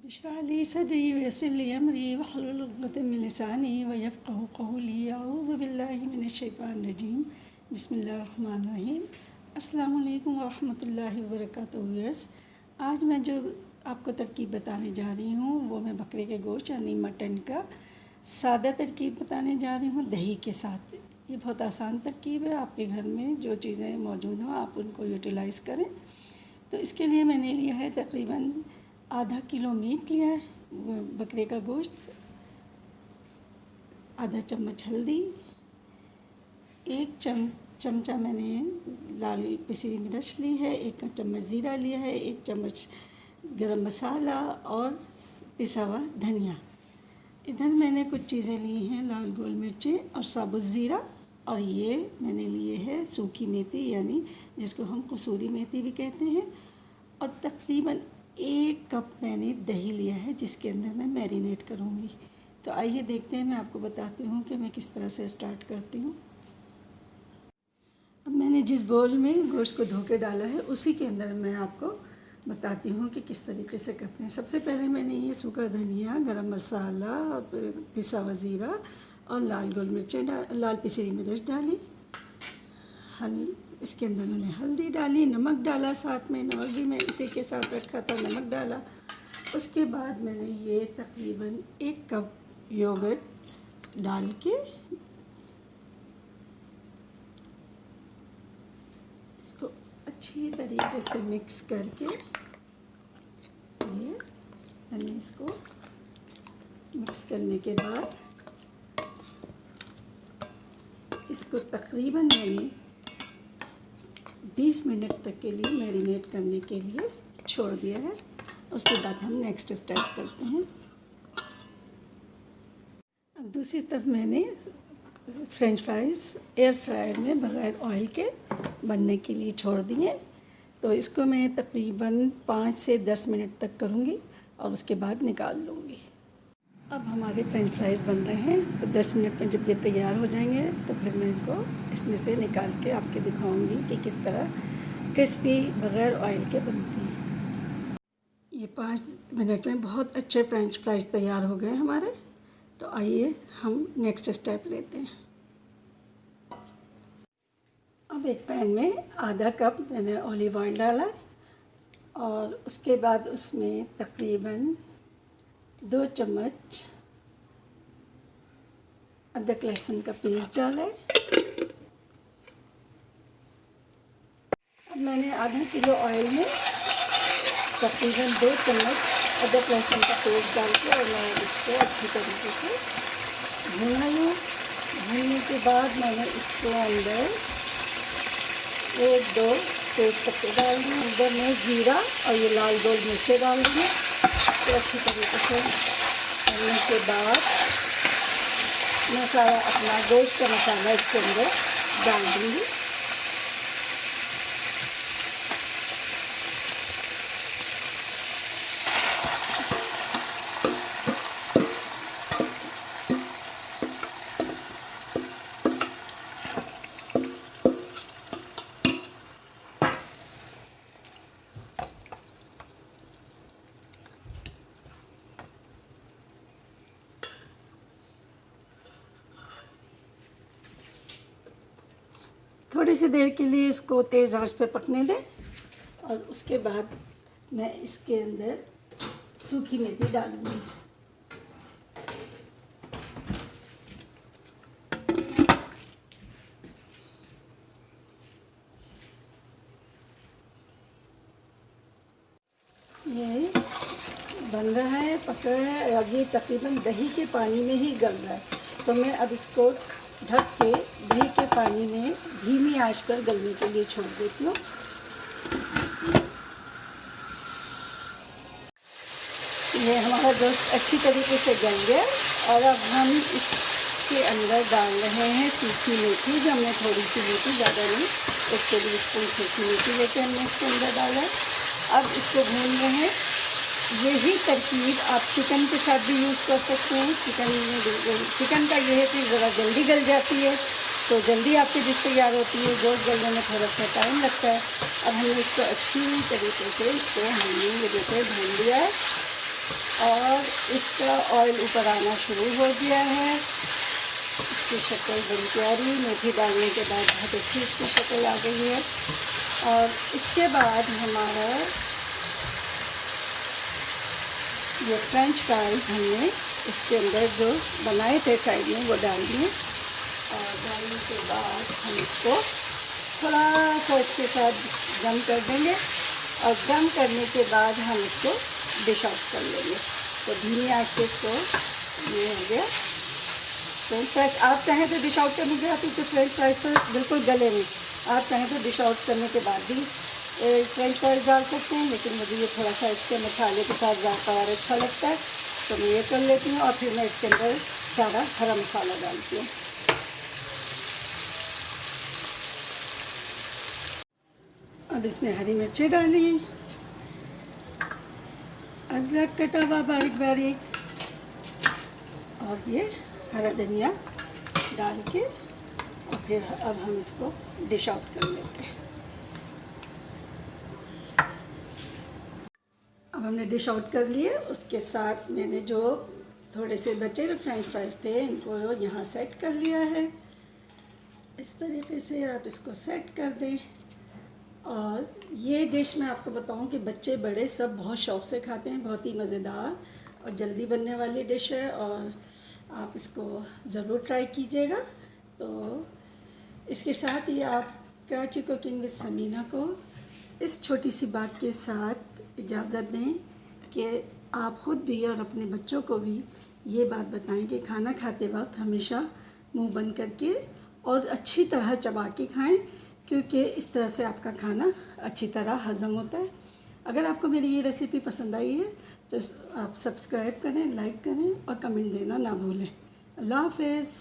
इश्रह ली सदरी वयस्सिर ली अमरी वहलुल उक़दतम मिन लिसानी वयफ़क़हू क़ौली। अऊज़ु बिल्लाहि मिनश शैतानिर रजीम। बिस्मिल्लाहिर रहमानिर रहीम। अस्सलामु अलैकुम व रहमतुल्लाहि व बरकातुहू। व्यूअर्स, आज मैं जो आपको तरकीब बताने जा रही हूँ वो मैं बकरे के गोश्त यानी मटन का सादा तरकीब बताने जा रही हूँ दही के साथ। ये बहुत आसान तरकीब है, आपके घर में जो चीज़ें मौजूद हों आप उनको यूटिलाइज़ करें। तो इसके लिए मैंने लिया है तकरीबन आधा किलो मीट लिया है, बकरे का गोश्त, आधा चम्मच हल्दी, एक चमचा मैंने लाल पिसी हुई मिर्च ली है, एक चम्मच ज़ीरा लिया है, एक चम्मच गरम मसाला और पिसा हुआ धनिया। इधर मैंने कुछ चीज़ें ली हैं, लाल गोल मिर्चें और साबुत ज़ीरा, और ये मैंने लिए है सूखी मेथी यानी जिसको हम कसूरी मेथी भी कहते हैं, और तकरीबन 1 कप मैंने दही लिया है जिसके अंदर मैं मैरिनेट करूँगी। तो आइए देखते हैं, मैं आपको बताती हूँ कि मैं किस तरह से स्टार्ट करती हूँ। अब मैंने जिस बोल में गोश्त को धो के डाला है उसी के अंदर मैं आपको बताती हूँ कि किस तरीके से करते हैं। सबसे पहले मैंने ये सूखा धनिया, गरम मसाला, पिसा हुआ ज़ीरा और लाल गोल मिर्चें लाल पिसी हुई मिर्च डाली। इसके अंदर मैंने हल्दी डाली, नमक डाला, साथ में नमक भी मैं इसी के साथ रखा था, नमक डाला। उसके बाद मैंने ये तकरीबन 1 कप योगर्ट डाल के इसको अच्छी तरीके से मिक्स करके ये मैंने इसको मिक्स करने के बाद इसको तकरीबन मैंने 20 मिनट तक के लिए मैरिनेट करने के लिए छोड़ दिया है। उसके बाद हम नेक्स्ट स्टेप करते हैं। अब दूसरी तरफ मैंने फ्रेंच फ्राइज़ एयर फ्रायर में बग़ैर ऑयल के बनने के लिए छोड़ दिए। तो इसको मैं तकरीबन 5 से 10 मिनट तक करूँगी और उसके बाद निकाल लूँगी। अब हमारे फ्रेंच फ्राइज़ बन रहे हैं, तो 10 मिनट में जब ये तैयार हो जाएंगे तो फिर मैं इनको इसमें से निकाल के आपके दिखाऊंगी कि किस तरह क्रिस्पी बग़ैर ऑयल के बनती हैं। ये 5 मिनट में बहुत अच्छे फ्रेंच फ्राइज़ तैयार हो गए हमारे। तो आइए हम नेक्स्ट स्टेप लेते हैं। अब एक पैन में आधा कप मैंने ऑलिव ऑयल डाला और उसके बाद उसमें तकरीबन 2 चम्मच अदरक लहसुन का पेस्ट डाला है। अब मैंने आधा किलो ऑयल में तकरीबन 2 चम्मच अदरक लहसुन का पेस्ट डाल के और मैं इसको अच्छी तरीके से भूना लूँ। भूनने के बाद मैंने इसके अंदर 1-2 तेज़पत्ते डाल दूँ, अंदर में ज़ीरा और ये लाल गोल मिर्चें डाल दूँगी। तो अच्छी तरीके से करने के बाद मैं सारा अपना गोश्त का मसाला इसके अंदर डाल दूँगी। थोड़ी सी देर के लिए इसको तेज़ आंच पे पकने दें और उसके बाद मैं इसके अंदर सूखी मेथी डालूँगी। ये बन रहा है, पक रहा है और ये तकरीबन दही के पानी में ही गल रहा है। तो मैं अब इसको ढक के दही के पानी में धीमी आंच पर गलने के लिए छोड़ देती हूँ। ये हमारा गोश्त अच्छी तरीके से गल गया और अब हम इसके अंदर डाल रहे हैं सूखी मेथी, जो हमने थोड़ी सी ली थी, ज़्यादा नहीं, 1 टेबल स्पून सूखी मेथी लेके हमने इसके अंदर डाला है। अब इसको भून रहे हैं। यही तरकीब आप चिकन के साथ भी यूज़ कर सकते हैं। चिकन का ये है कि ज़रा जल्दी गल जाती है, तो जल्दी आपकी डिश तैयार होती है। गोश्त गलने में थोड़ा सा टाइम लगता है। अब हमने इसको अच्छी तरीके से हमने ये देखो भून लिया है। और इसका ऑयल ऊपर आना शुरू हो गया है। इसकी शक्ल बड़ी प्यारी, मेथी डालने के बाद बहुत अच्छी इसकी शक्ल आ गई है। और इसके बाद हमारा ये फ्रेंच फ्राइज हमने इसके अंदर जो बनाए थे साइड में वो डाल दिए। और डालने के बाद हम इसको थोड़ा सा इसके साथ गम कर देंगे और गम करने के बाद हम इसको डिश आउट कर लेंगे। तो धीमी आंच पे इसको, ये हो गया फ्रेंच फ्राइज। आप चाहें तो डिश आउट करने के बाद, क्योंकि फ्रेंच फ्राइज तो बिल्कुल गले में, आप चाहें तो डिश आउट करने के बाद भी फ्रेंच फ्राइज डाल सकते हैं, लेकिन मुझे ये थोड़ा सा इसके मसाले के साथ ज़्यादा और अच्छा लगता है, तो मैं ये कर लेती हूँ। और फिर मैं इसके अंदर सारा हरा मसाला डालती हूँ। अब इसमें हरी मिर्चें डाली, अदरक कटा हुआ बारीक बारीक, और ये हरा धनिया डाल के, और फिर अब हम इसको डिश आउट कर लेते हैं। अब हमने डिश आउट कर लिए। उसके साथ मैंने जो थोड़े से बचे हुए फ्रेंच फ्राइज थे, इनको यहाँ सेट कर लिया है। इस तरीके से आप इसको सेट कर दें। और ये डिश मैं आपको बताऊं कि बच्चे बड़े सब बहुत शौक़ से खाते हैं। बहुत ही मज़ेदार और जल्दी बनने वाली डिश है, और आप इसको ज़रूर ट्राई कीजिएगा। तो इसके साथ ही आप कराची कुकिंग विद समीना को इस छोटी सी बात के साथ इजाज़त दें कि आप ख़ुद भी और अपने बच्चों को भी ये बात बताएं कि खाना खाते वक्त हमेशा मुंह बंद करके और अच्छी तरह चबा के खाएं, क्योंकि इस तरह से आपका खाना अच्छी तरह हज़म होता है। अगर आपको मेरी ये रेसिपी पसंद आई है तो आप सब्सक्राइब करें, लाइक करें और कमेंट देना ना भूलें। अल्लाह हाफ़िज़।